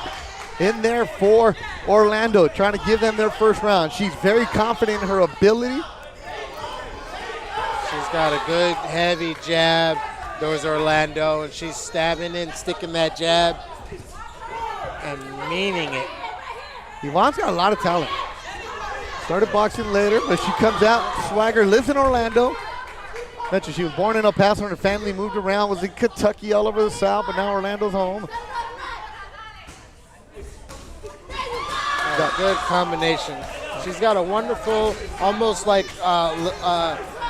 in there for Orlando, trying to give them their first round. She's very confident in her ability. She's got a good, heavy jab. There was Orlando, and she's stabbing and sticking that jab and meaning it. Yvonne's got a lot of talent. Started boxing later, but she comes out, swagger, lives in Orlando. Mentioned she was born in El Paso and her family moved around, was in Kentucky, all over the South, but now Orlando's home. Good combination. She's got a wonderful, almost like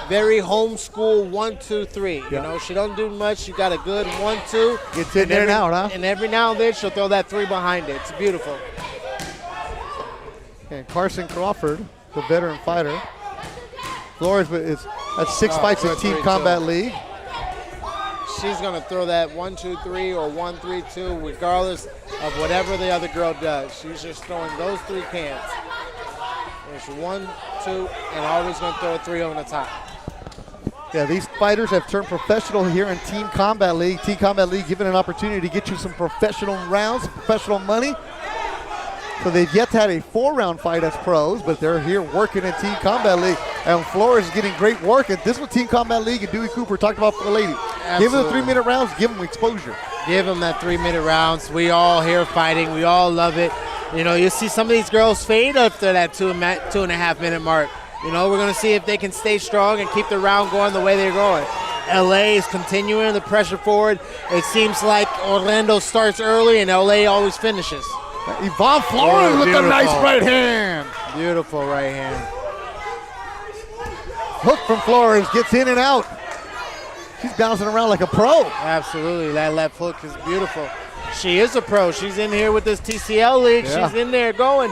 very homeschool 1-2-3. You know, she don't do much. She got a good 1-2. Gets in there and out, huh? And every now and then she'll throw that 3 behind it. It's beautiful. And Carson Crawford, the veteran fighter. Flores, but that's 6 fights in Team Combat League. She's going to throw that 1-2-3 or 1-3-2 regardless of whatever the other girl does. She's just throwing those 3 cans. There's 1, 2, and always going to throw a 3 on the top. Yeah, these fighters have turned professional here in Team Combat League. Team Combat League giving an opportunity to get you some professional rounds, professional money. So they've yet to have a 4-round fight as pros, but they're here working in Team Combat League. And Flores is getting great work. And this is what Team Combat League and Dewey Cooper talked about for the lady. Absolutely. Give them the 3-minute rounds, give them exposure. Give them that 3-minute rounds. We all here fighting. We all love it. You know, you see some of these girls fade after that 2.5 minute mark. You know, we're going to see if they can stay strong and keep the round going the way they're going. LA is continuing the pressure forward. It seems like Orlando starts early and LA always finishes. Yvonne Flores with a nice right hand. Beautiful right hand. Hook from Flores, gets in and out. She's bouncing around like a pro. Absolutely, that left hook is beautiful. She is a pro. She's in here with this TCL league. Yeah. She's in there going.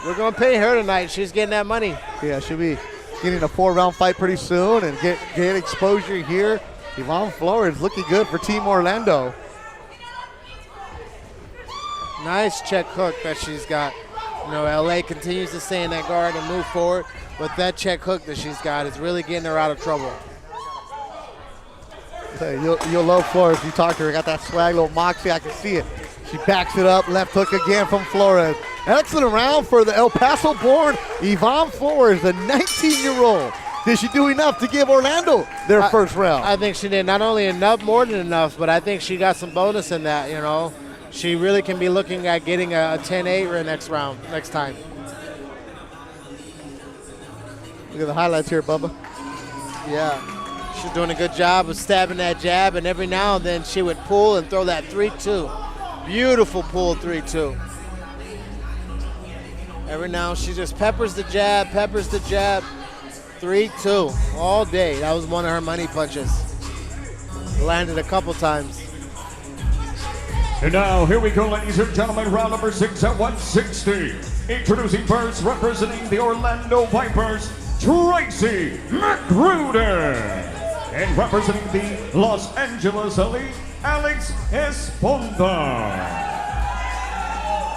We're going to pay her tonight. She's getting that money. Yeah, she'll be getting a 4-round fight pretty soon and get exposure here. Yvonne Flores looking good for Team Orlando. Nice check hook that she's got. You know, LA continues to stay in that guard and move forward, but that check hook that she's got is really getting her out of trouble. Hey, you'll love Flores. You talk to her, got that swag, little moxie. I can see it. She backs it up, left hook again from Flores. Excellent round for the El Paso-born Yvonne Flores, the 19-year-old. Did she do enough to give Orlando their first round? I think she did not only enough, more than enough, but I think she got some bonus in that, you know. She really can be looking at getting a 10-8 next time. Look at the highlights here, Bubba. Yeah. She's doing a good job of stabbing that jab, and every now and then she would pull and throw that 3-2. Beautiful pull 3-2. Every now she just peppers the jab, 3-2 all day. That was one of her money punches. Landed a couple times. And now, here we go, ladies and gentlemen, round number 6 at 160. Introducing first, representing the Orlando Vipers, Tracy McGruder. And representing the Los Angeles Elite, Esponda.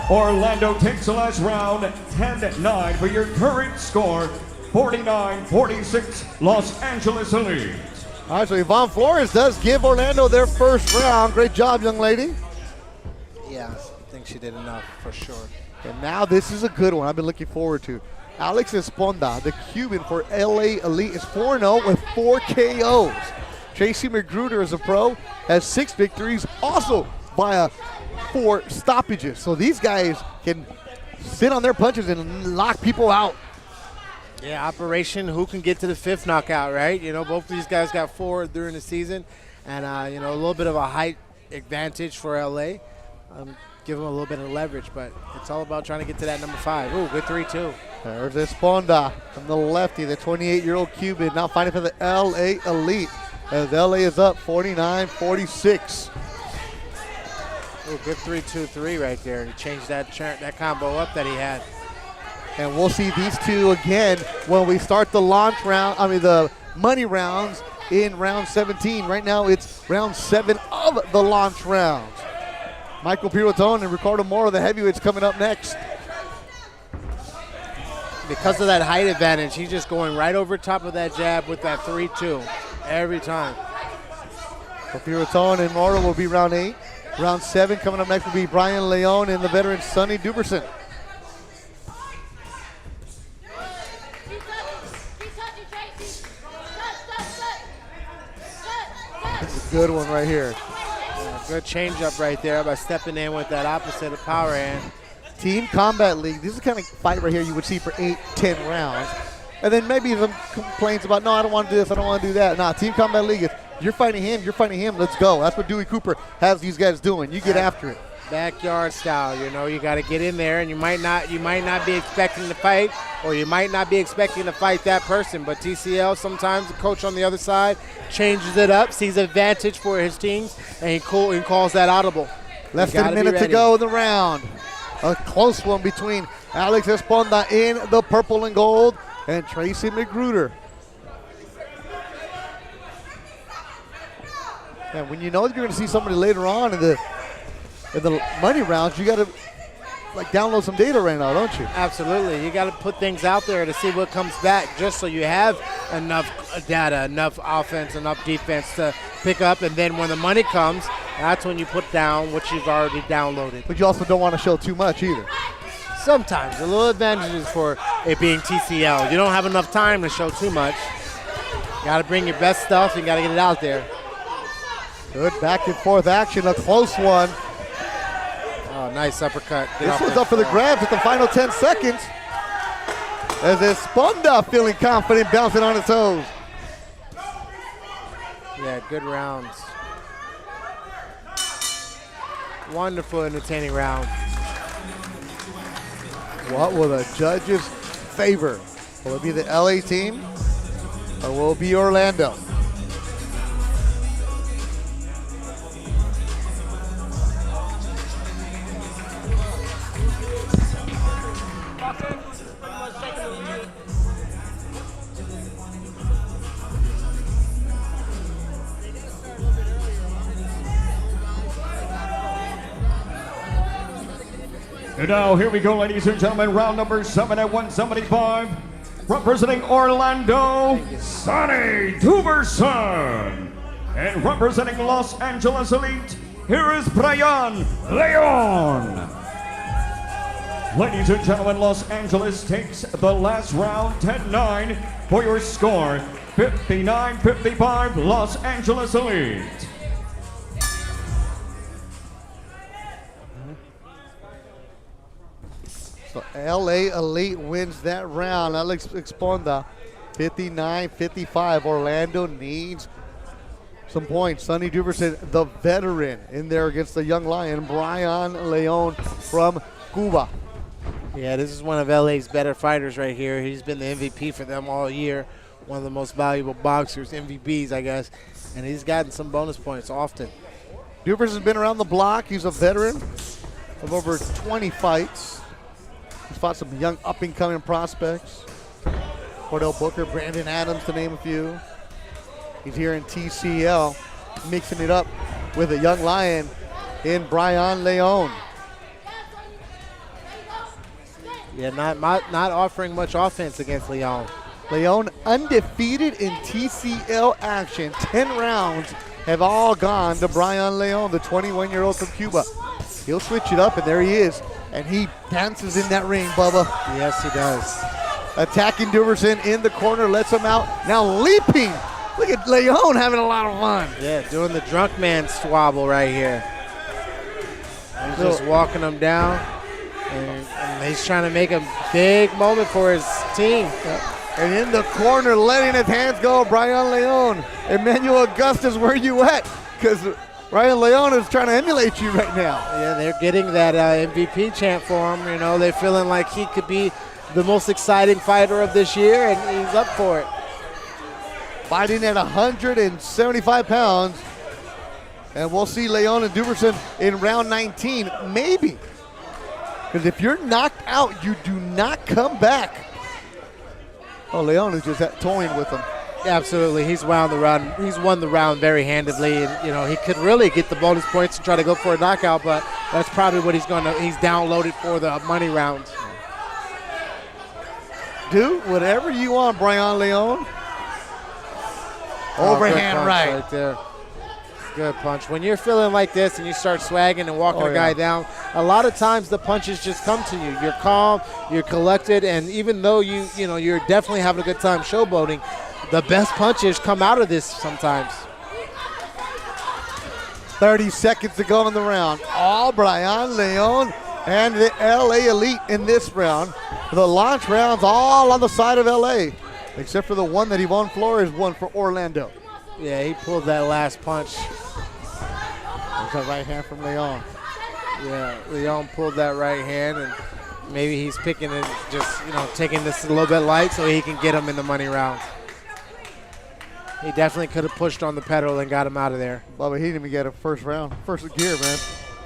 Orlando takes the last round, 10-9 for your current score, 49-46, Los Angeles Elite. All right, so Yvonne Flores does give Orlando their first round. Great job, young lady. Yeah, I think she did enough for sure. And now this is a good one I've been looking forward to. Esponda, the Cuban for LA Elite, is 4-0 with 4 KOs. Tracy McGruder is a pro, has 6 victories, also via 4 stoppages. So these guys can sit on their punches and lock people out. Yeah, operation who can get to the 5th knockout, right? You know, both of these guys got 4 during the season, and, you know, a little bit of a height advantage for LA. Give them a little bit of leverage, but it's all about trying to get to that number 5. Ooh, good 3-2. There's Esponda from the lefty, the 28-year-old Cuban, now fighting for the LA Elite, as LA is up 49-46. Oh, good 3-2-3 right there. He changed that combo up that he had. And we'll see these two again when we start the the money rounds in round 17. Right now it's round 7 of the launch rounds. Michael Pirotton and Ricardo Mora, the heavyweights, coming up next. Because of that height advantage, he's just going right over top of that jab with that 3-2 every time. So Pirotton and Mora will be round 8. Round 7 coming up next will be Brayan Leon and the veteran Sanny Duversonne. This is a good one right here. Yeah, good change-up right there by stepping in with that opposite of power hand. Team Combat League, this is the kind of fight right here you would see for 8-10 rounds. And then maybe some complaints about, no, I don't want to do this, I don't want to do that. Nah, Team Combat League is, you're fighting him, let's go. That's what Dewey Cooper has these guys doing. You get after it. Backyard style, you got to get in there, and you might not be expecting to fight, or you might not be expecting to fight that person. But TCL, sometimes the coach on the other side changes it up, sees advantage for his teams, and he calls that audible. Less than a minute to go in the round. A close one between Alex Esponda in the purple and gold and Tracy McGruder. And when you know that you're going to see somebody later on in the money rounds, you got to download some data right now, don't you? Absolutely. You got to put things out there to see what comes back, just so you have enough data, enough offense, enough defense to pick up. And then when the money comes, that's when you put down what you've already downloaded. But you also don't want to show too much either. Sometimes. A little advantages for it being TCL. You don't have enough time to show too much. You got to bring your best stuff and got to get it out there. Good back and forth action, a close one. Oh, nice uppercut. This was up for the grabs at the final 10 seconds. As Esponda feeling confident, bouncing on his toes. Yeah, good rounds. Wonderful, entertaining round. What will the judges favor? Will it be the LA team or will it be Orlando? And now, here we go, ladies and gentlemen, round number 7 at 175. Representing Orlando, Sanny Duversonne. And representing Los Angeles Elite, here is Brayan Leon. Ladies and gentlemen, Los Angeles takes the last round, 10-9, for your score, 59-55, Los Angeles Elite. So LA Elite wins that round. Alex Esponda, 59-55. Orlando needs some points. Sanny Duversonne, the veteran, in there against the young lion, Brayan Leon from Cuba. Yeah, this is one of LA's better fighters right here. He's been the MVP for them all year. One of the most valuable boxers, MVPs, I guess. And he's gotten some bonus points often. Duversonne's been around the block. He's a veteran of over 20 fights. He's fought some young up-and-coming prospects. Cordell Booker, Brandon Adams, to name a few. He's here in TCL, mixing it up with a young lion in Brayan Leon. Yeah, not offering much offense against Leon. Leon undefeated in TCL action. 10 rounds have all gone to Brayan Leon, the 21-year-old from Cuba. He'll switch it up, and there he is. And he dances in that ring, Bubba. Yes, he does. Attacking Duversonne in the corner, lets him out. Now leaping. Look at Leon having a lot of fun. Yeah, doing the drunk man swabble right here. He's just walking him down. And he's trying to make a big moment for his team. And in the corner, letting his hands go, Brayan Leon. Emmanuel Augustus, where you at? Because Brayan Leon is trying to emulate you right now. Yeah, they're getting that MVP chant for him. You know, they're feeling like he could be the most exciting fighter of this year, and he's up for it. Fighting at 175 pounds. And we'll see Leon and Duversonne in round 19, maybe. Because if you're knocked out, you do not come back. Oh, Leon is just toying with him. Absolutely, he's won the round. He's won the round very handedly, and he could really get the bonus points and try to go for a knockout. But that's probably what he's downloaded for the money round. Do whatever you want, Brayan Leon. Overhand right there. Good punch. When you're feeling like this and you start swagging and walking a guy down, a lot of times the punches just come to you. You're calm, you're collected, and even though you're definitely having a good time showboating, the best punches come out of this sometimes. 30 seconds to go in the round. All Brayan Leon and the LA Elite in this round. The launch rounds all on the side of LA, except for the one that Yvonne Flores won for Orlando. Yeah, he pulled that last punch. That's a right hand from Leon. Yeah, Leon pulled that right hand, and maybe he's picking it, just taking this a little bit light so he can get him in the money round. He definitely could have pushed on the pedal and got him out of there. Bubba, he didn't even get a first gear, man.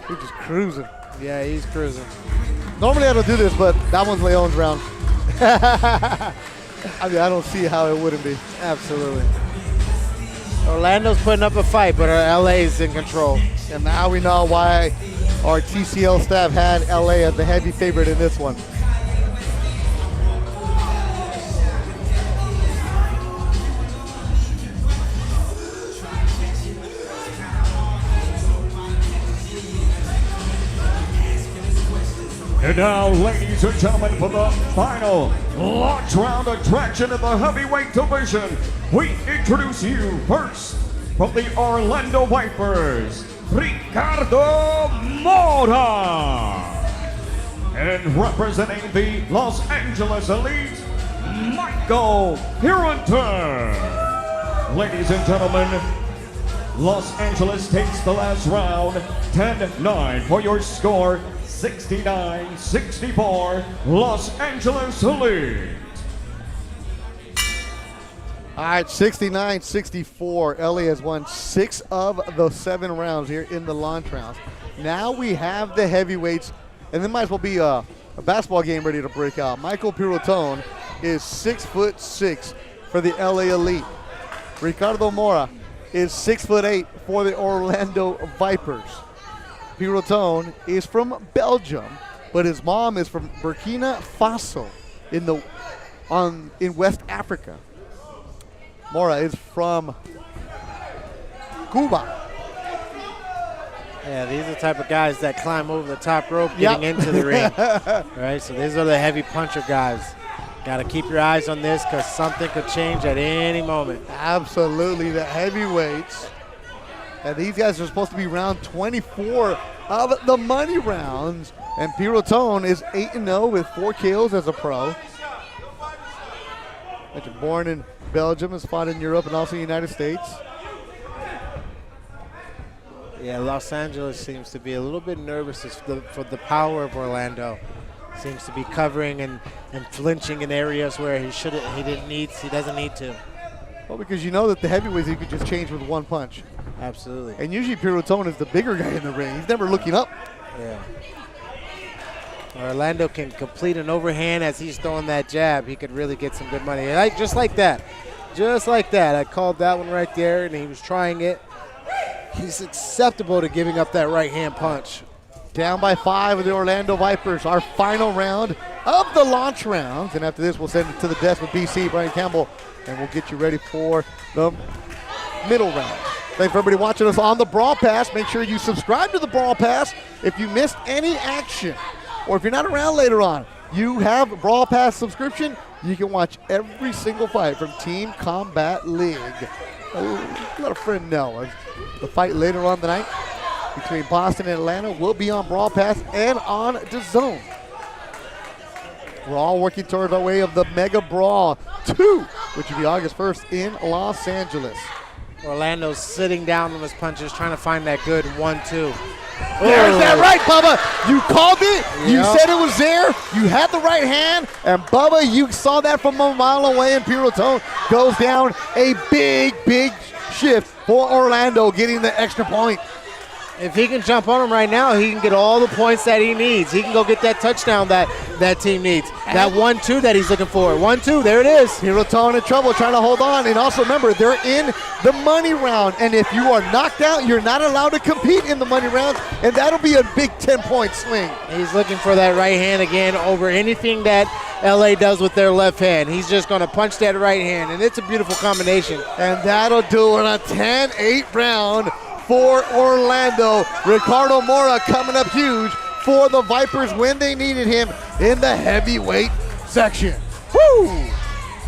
He's just cruising. Yeah, he's cruising. Normally I don't do this, but that one's Leon's round. I mean, I don't see how it wouldn't be. Absolutely. Orlando's putting up a fight, but our LA's in control. And now we know why our TCL staff had LA as the heavy favorite in this one. And now, ladies and gentlemen, for the final launch round attraction in the heavyweight division, we introduce you first from the Orlando Vipers, Ricardo Mora. And representing the Los Angeles Elite, Michael Pirotton. Ladies and gentlemen, Los Angeles takes the last round, 10-9 for your score. 69-64, Los Angeles Elite. All right, 69-64. LA has won 6 of the 7 rounds here in the launch rounds. Now we have the heavyweights, and there might as well be a basketball game ready to break out. Michael Pirotton is 6'6" for the LA Elite. Ricardo Mora is 6'8" for the Orlando Vipers. Pirotton is from Belgium, but his mom is from Burkina Faso in West Africa. Mora is from Cuba. Yeah, these are the type of guys that climb over the top rope getting into the ring. Right, so these are the heavy puncher guys. Got to keep your eyes on this because something could change at any moment. Absolutely, the heavyweights. And these guys are supposed to be round 24 of the money rounds. And Pirotton is 8-0 with 4 kills as a pro. Born in Belgium, has fought in Europe and also the United States. Yeah, Los Angeles seems to be a little bit nervous for the power of Orlando. Seems to be covering and flinching in areas where he doesn't need to. Well, because you know that the heavyweights you could just change with one punch. Absolutely. And usually Pirotton is the bigger guy in the ring. He's never looking up. Yeah. Orlando can complete an overhand as he's throwing that jab. He could really get some good money. Just like that. Just like that. I called that one right there, and he was trying it. He's acceptable to giving up that right hand punch. Down by 5 with the Orlando Vipers. Our final round of the launch rounds. And after this, we'll send it to the desk with BC, Brian Campbell, and we'll get you ready for the middle round. Thanks for everybody watching us on the BrawlPass. Make sure you subscribe to the BrawlPass if you missed any action, or if you're not around later on. You have a BrawlPass subscription. You can watch every single fight from Team Combat League. Let a friend know. The fight later on tonight between Boston and Atlanta will be on BrawlPass and on DAZN. We're all working towards our way of the Mega Brawl 2, which will be August 1st in Los Angeles. Orlando's sitting down on his punches, trying to find that good 1-2. There's that right, Bubba. You called it. Yep. You said it was there. You had the right hand. And, Bubba, you saw that from a mile away. And Pirotton goes down a big shift for Orlando getting the extra point. If he can jump on him right now, he can get all the points that he needs. He can go get that touchdown that team needs. That 1-2 that he's looking for. 1-2, there it is. Pirotton in trouble trying to hold on. And also remember, they're in the money round. And if you are knocked out, you're not allowed to compete in the money round. And that'll be a big 10-point swing. He's looking for that right hand again over anything that LA does with their left hand. He's just going to punch that right hand. And it's a beautiful combination. And that'll do it. A 10-8 round for Orlando. Ricardo Mora coming up huge for the Vipers when they needed him in the heavyweight section. Woo!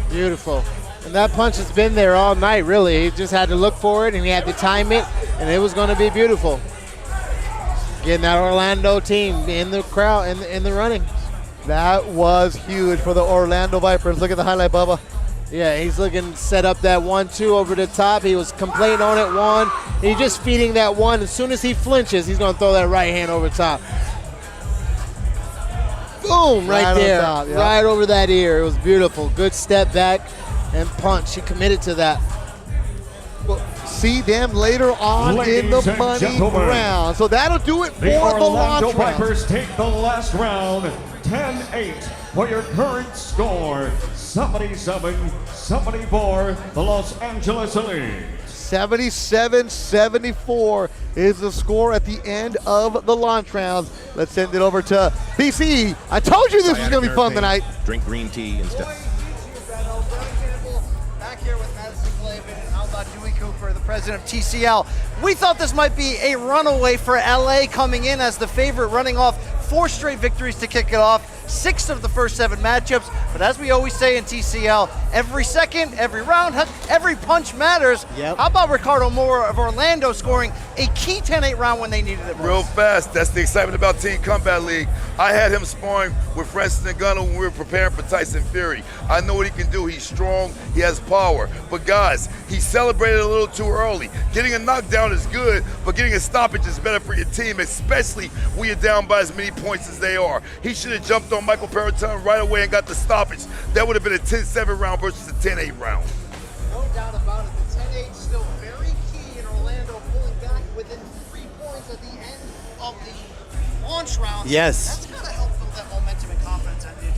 Beautiful. And that punch has been there all night, really. He just had to look for it, and he had to time it, and it was going to be beautiful. Getting that Orlando team in the crowd, in the running. That was huge for the Orlando Vipers. Look at the highlight, Bubba. Yeah, he's looking to set up that 1-2 over the top. He was complaining on it, one. He's just feeding that one. As soon as he flinches, he's going to throw that right hand over top. Boom, right there. Top, yep. Right over that ear. It was beautiful. Good step back and punch. He committed to that. We'll see them later on in the money round. So that'll do it for the Orlando launch round. Vipers take the last round, 10-8 for your current score. 77-74, the Los Angeles Elite. 77-74 is the score at the end of the launch rounds. Let's send it over to BC. I told you this was going to be fun tonight. Drink green tea and stuff. Back here with Madison Clavin and Outlaw Dewey Cooper, the president of TCL. We thought this might be a runaway for LA coming in as the favorite, running off 4 straight victories to kick it off, 6 of the first 7 matchups. But as we always say in TCL, every second, every round, every punch matters. Yep. How about Ricardo Mora of Orlando scoring a key 10-8 round when they needed it most? Real fast. That's the excitement about Team Combat League. I had him sparring with Francis Ngannou when we were preparing for Tyson Fury. I know what he can do. He's strong. He has power. But guys, he celebrated a little too early. Getting a knockdown is good, but getting a stoppage is better for your team, especially when you're down by as many points as they are. He should have jumped on Michael Pirotton right away and got the stoppage. That would have been a 10-7 round versus a 10-8 round. No doubt about it. The 10-8 still very key in Orlando, pulling back within 3 points at the end of the launch round. Yes. That's going to help build that momentum and confidence that did.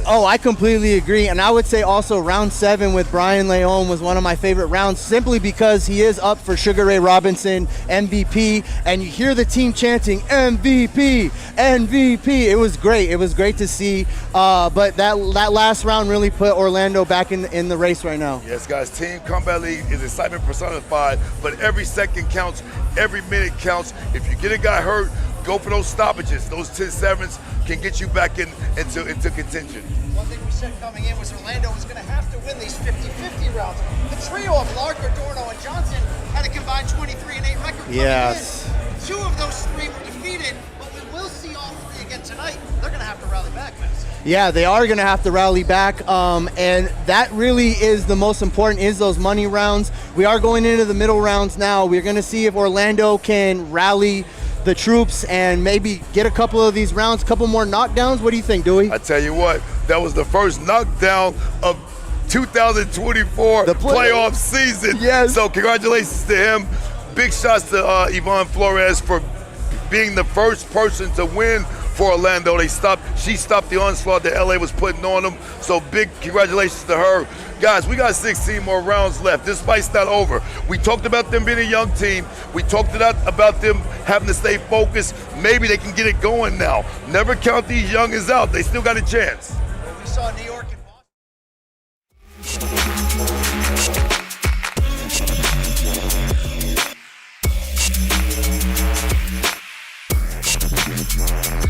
Oh, I completely agree. And I would say also round 7 with Brian Leon was one of my favorite rounds simply because he is up for Sugar Ray Robinson MVP. And you hear the team chanting MVP, MVP. It was great. It was great to see. But that last round really put Orlando back in the race right now. Yes, guys, Team Combat League is excitement personified, but every second counts, every minute counts. If you get a guy hurt, go for those stoppages. Those 10-7s can get you back into contention. One thing we said coming in was Orlando was going to have to win these 50-50 rounds. The trio of Lark, Adorno, and Johnson had a combined 23-8 record coming Yes. in. 2 of those 3 were defeated, but we will see all 3 again tonight. They're going to have to rally back, Madison. Yeah, they are going to have to rally back, and that really is the most important, is those money rounds. We are going into the middle rounds now. We're going to see if Orlando can rally the troops and maybe get a couple of these rounds, a couple more knockdowns. What do you think, Dewey? I tell you what, that was the first knockdown of 2024 playoff season. Yes. So congratulations to him. Big shots to Yvonne Flores for being the first person to win for Orlando. She stopped the onslaught that LA was putting on them. So big congratulations to her. Guys, we got 16 more rounds left. This fight's not over. We talked about them being a young team. We talked about them having to stay focused. Maybe they can get it going now. Never count these youngins out. They still got a chance. Well, we saw New York and Boston.